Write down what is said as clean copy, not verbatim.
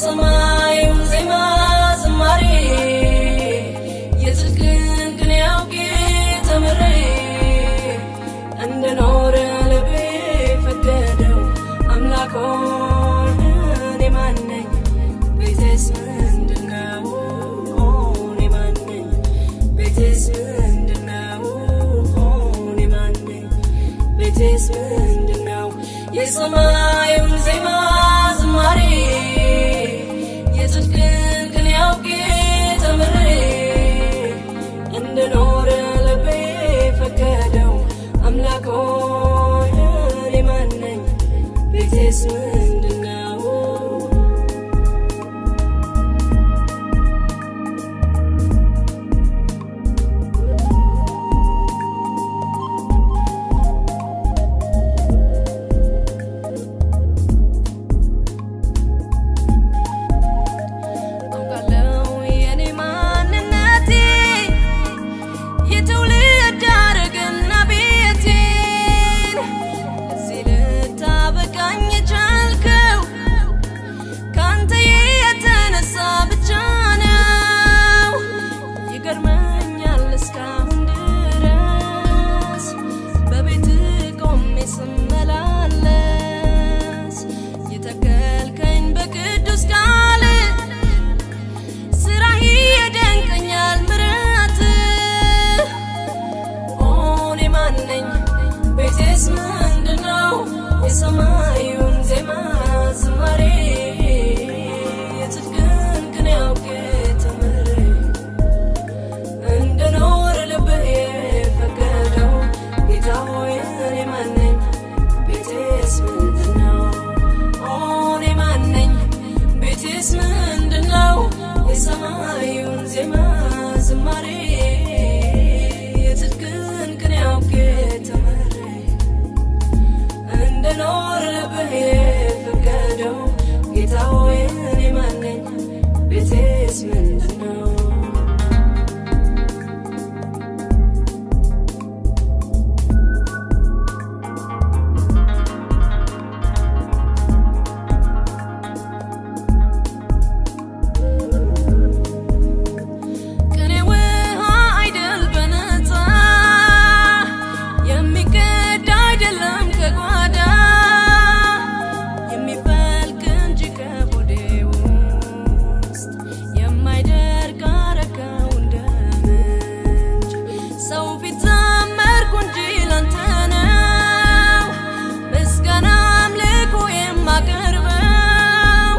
የሰማዩን ዜማ ዝማሬ የጽድቅን ቅኔ አውቄ ተምሬ እንድኖር ልቤ ፈቀደው አምላክ ሆይ እኔ ማን ነኝ? ቤቴስ ምንድነው? እኔ ማን ነኝ? ቤቴስ ምንድነው? እኔ ማን ነኝ? ቤቴስ ምንድነው? የሰማዩን ዜማ ዝማሬ የጽድቅን ቅኔ አውቄ ተምሬ እንድኖር ልቤ ፈቀደው አምላክ ሆይ እኔ ማን ነኝ? ቤቴስ ምንድነው? ቤቴስ ምንድነው? የሰማዩን ዜማ ዝማሬ የጽድቅን ቅኔ አውቄ ተምሬ እንድኖር ልብህ የፈቀደው ጌታ ሆይ እኔ ማን ነኝ? ቤቴስ ምንድነው? እኔ ማን ነኝ? ቤቴስ ምንድነው? የሰማዩን ዜማ ዝማሬ የጽድቅን ቅኔ አውቄ ተምሬ እንድኖር ልብህ የፈቀደው ጌታ ሆይ እኔ ማን ነኝ? ቤቴስ ምንድነው? ምስጋና አምልኮ የማቀርበው